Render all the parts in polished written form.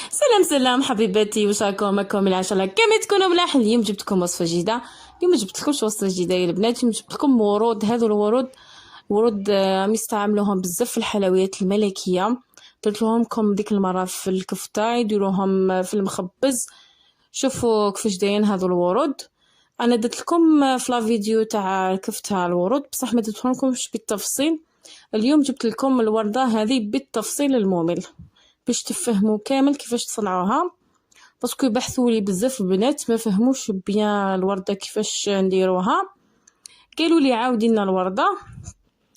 سلام حبيباتي، واش راكم العشرة كما تكونوا ملاح. اليوم جبت لكم وصفه جديده. اليوم ما جبت لكمش وصفه جديده يا البنات، اليوم جبت لكم ورود. هذو الورود ورود يستعملوهم بزاف في الحلويات الملكيه. درت لهم ديك المره في الكفته، يديروهم في المخبز. شوفوا كيفاش دايرين هذو الورود. انا درت لكم في لا فيديو تاع الكفته الورود، بصح ما درت لكمش بالتفصيل. اليوم جبت لكم الورده هذه بالتفصيل الممل باش تفهموا كامل كيفاش تصنعوها. باسكو بحثوا لي بزاف البنات ما فهموش بيان الورده كيفاش نديروها. قالوا لي عاودي لنا الورده.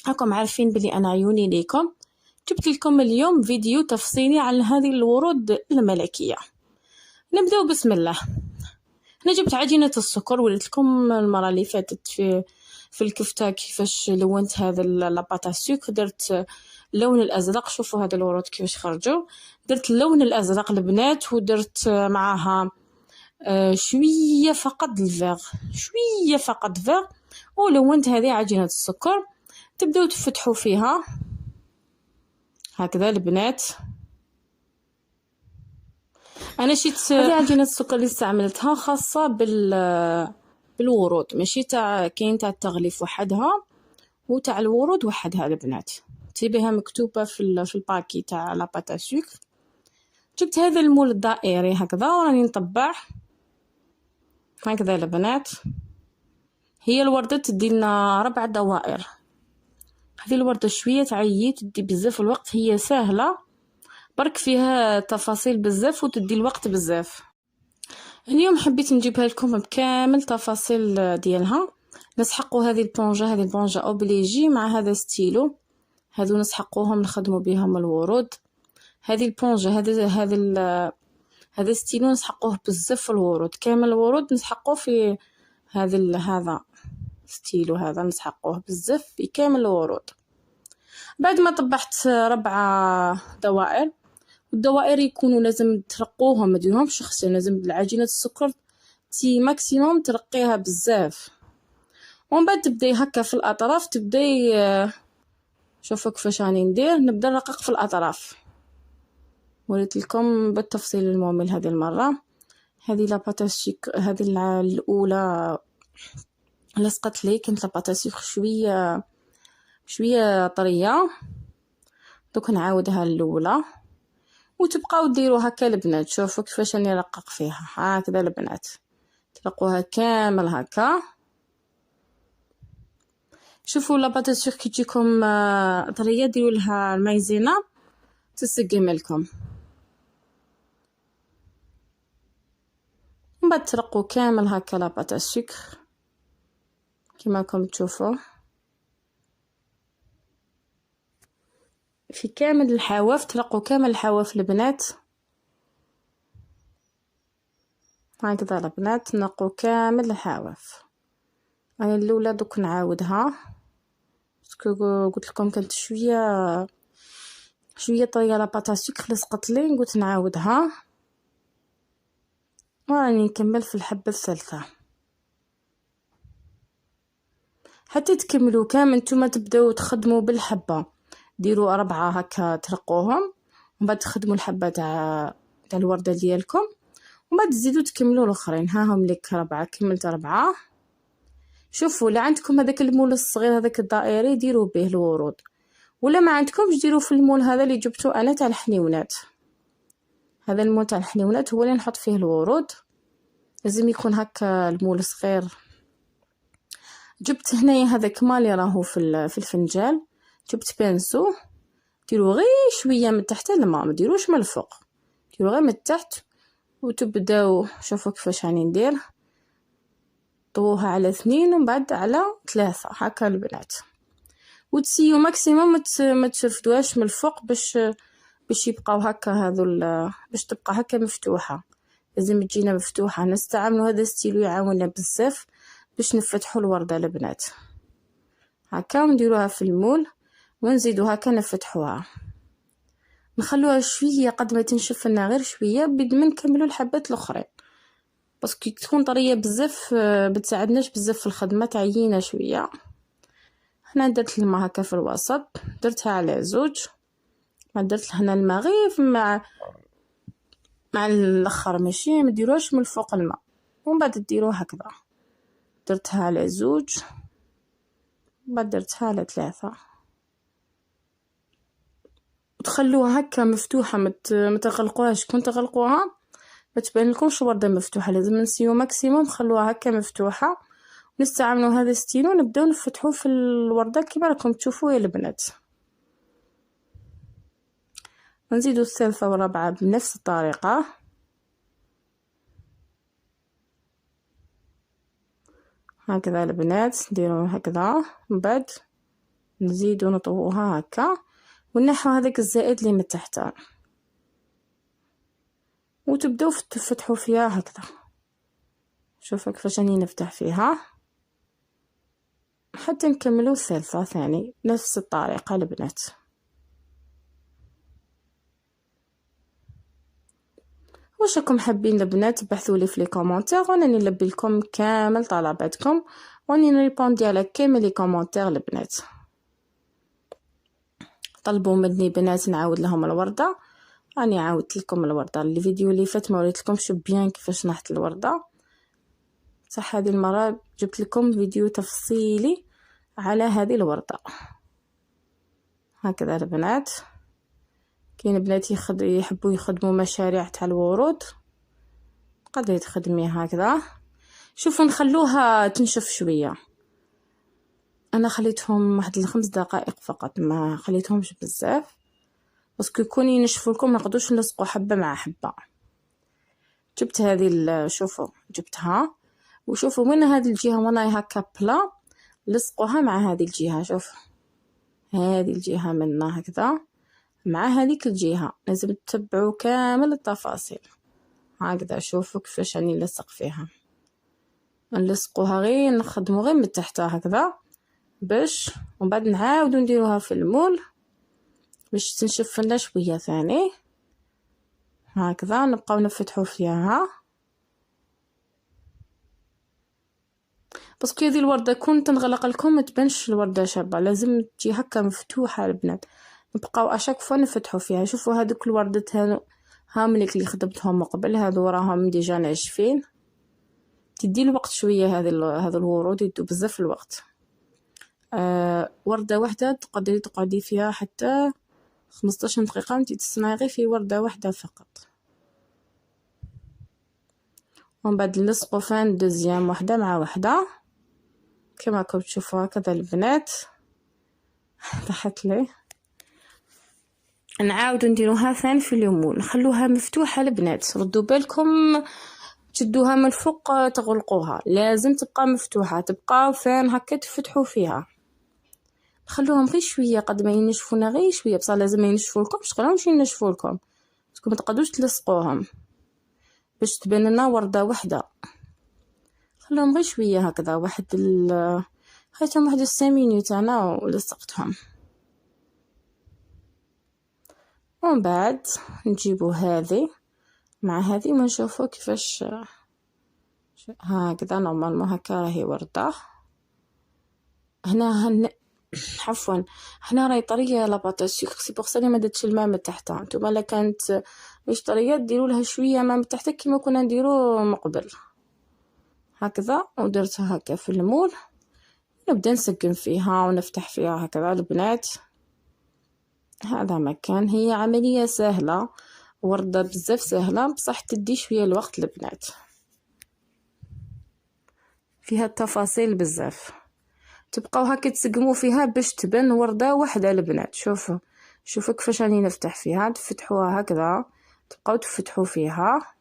راكم عارفين بلي انا عيوني ليكم. جبت لكم اليوم فيديو تفصيلي عن هذه الورود الملكيه. نبداو بسم الله. انا جبت عجينه السكر، وريت لكم المره اللي فاتت في الكفته كيفاش لونت هذا لاباطا سكر. درت اللون الازرق، شوفوا هذا الورود كيفاش خرجوا. درت اللون الازرق البنات، ودرت معها شويه فقط الفيغ، شويه فقط فيغ. ولونت هذه عجينه السكر. تبداو تفتحوا فيها هكذا البنات. انا شيت هذه عجينه السكر اللي استعملتها خاصه بالورود، ماشي تاع كاين تاع التغليف وحدها وتاع الورود وحدها البنات. تبيها مكتوبه في الباكي تاع لاباطا سكر. جبت هذا المول الدائري هكذا وراني نطبع هكذا البنات. هي الورده تدي لنا 4 دوائر. هذه الورده شويه تعيي، تدي بزاف الوقت. هي سهله برك فيها تفاصيل بزاف وتدي الوقت بزاف. اليوم حبيت نجيبها لكم بكامل تفاصيل ديالها. نسحقوا هذه البونجه اوبليجي مع هذا ستيلو. هذو نسحقوهم نخدموا بهم الورود. هذه البونجه هذا ستيلو نسحقوه بزاف الورود، كامل الورود نسحقوه في هذا ستيلو. هذا نسحقوه بزاف في كامل الورود. بعد ما طبحت 4 دوائر، والدوائر يكونوا لازم ترقوهم، ما ديروهمش خشن. لازم بالعجينه السكر تي ماكسيموم ترقيها بزاف. ومن بعد تبداي هكا في الاطراف. تبداي شوفوا كيفاش راني ندير. نبدا نرقق في الاطراف. وريت لكم بالتفصيل الممل هذه المره. هذه لاباطا سكر، هذه الاولى لصقت لي. كانت لاباطا سكر شويه طريه. دوك نعاودها الاولى وتبقاو ديروا هكا البنات. شوفوا كيفاش راني نرقق فيها هكذا البنات. ترقوها كامل هكا. شوفوا لاباطا سكر كي تجيكم طريه ديروا لها المايزينا تسقم لكم. من بعد ترقوا كامل هكا لاباطا سكر كما راكم تشوفوا في كامل الحواف. ترقوا كامل الحواف البنات هكذا البنات. نقوا كامل الحواف. انا الاولى دوك نعاودها باسكو قلت لكم كانت شويه طريه لاباطا سكر لصقت لي. قلت نعاودها وراني نكمل في الحبه الثالثه حتى تكملوا كامل. نتوما تبداو تخدموا بالحبه، ديروا 4 هكا ترقوهم، ومن بعد تخدموا الحبه تاع الورده ديالكم، ومن بعد تزيدوا تكملوا الاخرين. ها هم لك 4. كملت 4. شوفوا لا عندكم هذاك المول الصغير هذاك الدائري ديروا به الورود، ولا ما عندكمش ديروا في المول هذا اللي جبته انا تاع الحنيونات. هذا المول تاع الحنيونات هو اللي نحط فيه الورود. لازم يكون هكا المول صغير. جبت هنايا هذاك مالي راهو في الفنجال. جبت بانسو. ديروا غير شويه من تحت الماء، ما ديروش من الفوق، ديروا غير من تحت. وتبداو شوفوا كيفاش راني ندير. طووها على 2 ومن بعد على 3 هكا البنات. وتسيو ماكسيموم ما تشردوهاش من الفوق باش يبقاو هكا باش تبقى هكا مفتوحه. لازم تجينا مفتوحه. نستعملوا هذا ستيلو يعاوننا بزاف باش نفتحوا الورده البنات هكا. ونديروها في المول ونزيدوا هكا نفتحوها. نخلوها شويه قد ما تنشف لنا غير شويه بد ما نكملوا الحبات الاخرين، باسكو تكون طريه بزاف بتساعدناش بزاف في الخدمه، تعيينا شويه. هنا درت الماء هكا في الوسط، درتها على 2. ما درت هنا الماء غير مع مع الاخر ماشي ما ديروهاش من الفوق الماء، ومن بعد ديروها هكذا. درتها على 2 ومن بعد درتها على 3. تخلوها هكا مفتوحه، ما تغلقوهاش. كون تغلقوها ما تبان لكمش الورده مفتوحه، لازم نسيو ماكسيموم خلوها هكا مفتوحه. نستعملوا هذا ستيلو نبداو نفتحوا في الورده كيما راكم تشوفوا يا البنات. نزيدوا الثالثه والرابعه بنفس الطريقه. هكذا البنات نديروا هكذا، من بعد نزيدوا نطووها هكا ونحو هذاك الزائد اللي من تحت، وتبداو تفتحوا فيها هكذا. شوفوا كيفاش راني نفتح فيها حتى نكملوا الثالثه ثاني نفس الطريقه البنات. واش راكم حابين البنات بحثوا لي في لي كومونتير، وانا نلبي لكم كامل طلباتكم واني نريبوندي على كامل لي كومونتير البنات. طلبوا مني بنات نعاود لهم الورده، راني عاودت لكم الورده. الفيديو اللي فات ما وريتلكمش بيان كيفاش نحت الورده، صح هذه المره جبت لكم فيديو تفصيلي على هذه الورده. هكذا البنات. كاين بنات يحبوا يخدموا مشاريع تاع الورود، تقدري تخدميها هكذا. شوفوا نخلوها تنشف شويه، انا خليتهم واحد 5 دقائق فقط، ما خليتهمش بزاف باسكو كون ينشفوا لكم ما نقدروش نلصقوا حبه مع حبه. جبت هذه شوفوا جبتها، وشوفوا من هذه الجهه وانا هكا بلا لصقوها مع هذه الجهه. شوف هذه الجهه منا هكذا مع هذيك الجهه، لازم تتبعوا كامل التفاصيل هكذا. شوفوا كيفاش راني نلصق فيها، نلصقوها غير نخدموا غير من تحت هكذا باش ومن بعد نعاودوا نديروها في المول باش تنشف لنا شويه ثاني هكذا. نبقاو نفتحوا فيها باسكو هذه الورده كون تنغلق لكم ما تبانش الورده شابه، لازم تجي هكا مفتوحه البنات. نبقاو اشاك فوا نفتحوا فيها. شوفوا هذوك الوردات هاملك اللي خدمتهم من قبل، هذو راهم ديجا ناشفين. تدي الوقت شويه هذا الورود يدو بزاف الوقت. ورده واحده تقدري تقعدي فيها حتى 15 دقيقه انت تصنعي غير في ورده واحده فقط. ومن بعد نلصقوا فان دوزيام وحده مع وحده كما راكم تشوفوا هكذا البنات. طاحت لي. نعاودوا نديروها ثاني في اليمون، نخلوها مفتوحه البنات. ردوا بالكم تشدوها من الفوق تغلقوها، لازم تبقى مفتوحه، تبقى فين هكا تفتحوا فيها. خلوهم غير شويه قد ما ينشفونا غير شويه، بصح لازم ما ينشفوا لكمش، خليهمش ينشفوا لكم باسكو ما تقدروش تلصقوهم باش تبان لنا ورده واحده. خلوهم غير شويه هكذا، واحد خليتهم واحد 5 مينوت انا ولصقتهم. ومن بعد نجيبوا هذه مع هذه ونشوفوا كيفاش هكذا نورمالمون هكا راهي ورده. هنا عفوا هنا راهي طريه لاباطا سكر، سي بوغ سا ما درتش الماء من تحت. نتوما لا كانت مش طريه ديروا لها شويه ماء من تحت كيما كنا نديروا من قبل هكذا. ودرتها هكا في المول، نبدا نسقم فيها ونفتح فيها هكذا البنات. هذا مكان، هي عمليه سهله، ورده بزاف سهله بصح تدي شويه الوقت البنات، فيها التفاصيل بزاف. تبقاو هكا تسقموا فيها باش تبان ورده واحده البنات. شوفوا كيفاش راني نفتح فيها. تفتحوها هكذا، تبقاو تفتحوا فيها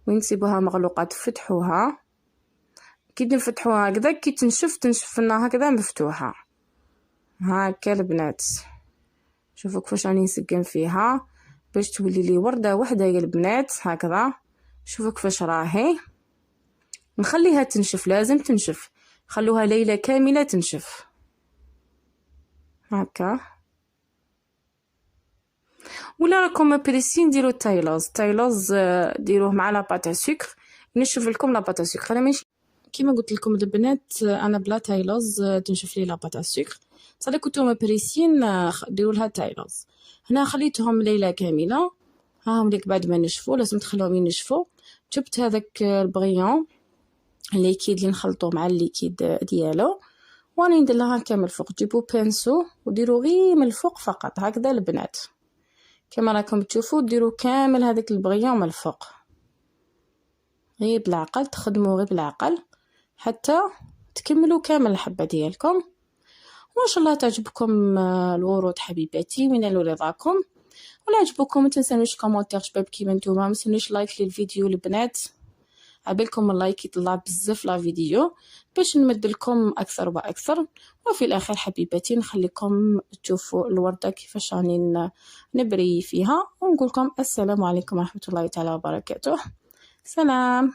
وين تسيبوها مغلوقه تفتحوها. كي نفتحوها هكذا كي تنشف لنا هكذا مفتوحه هكا البنات. شوفوا كيفاش راني نسقم فيها باش تولي لي ورده واحده يا البنات هكذا. شوفوا كيفاش راهي. نخليها تنشف، لازم تنشف، خلوها ليله كامله تنشف هكا. ولا راكم بريسين ديروا التايلوز ديروه مع لاباطا سكر ينشف لكم لاباطا سكر. انا ماشي كيما قلت لكم البنات انا بلا تايلوز تنشف لي لاباطا سكر، صافي كنتو بريسين ديروا لها تايلوز. هنا خليتهم ليله كامله هاهم ليك بعد ما نشفوا لازم تخلوهم ينشفوا. جبت هذاك البغيون الليكيد اللي نخلطوه مع الليكيد ديالو، وانا ندير لها كامل فوق. جيبوا بانسو وديروا غير من الفوق فقط هكذا البنات، كما راكم تشوفوا ديروا كامل هذاك البغيون من الفوق، غير بالعقل، تخدموا غير بالعقل حتى تكملوا كامل الحبه ديالكم. وان شاء الله تعجبكم الورود حبيباتي، ونالوا رضاكم. ولا عجبكم ما تنسونيش كومونتير شباب كيما نتوما، ما تنسونيش لايك للفيديو البنات، عبالكم اللايك يطلع بزاف لا فيديو باش نمد لكم اكثر واكثر. وفي الاخر حبيباتي نخليكم تشوفوا الورده كيفاش راني نبري فيها، ونقول لكم السلام عليكم ورحمه الله تعالى وبركاته. سلام.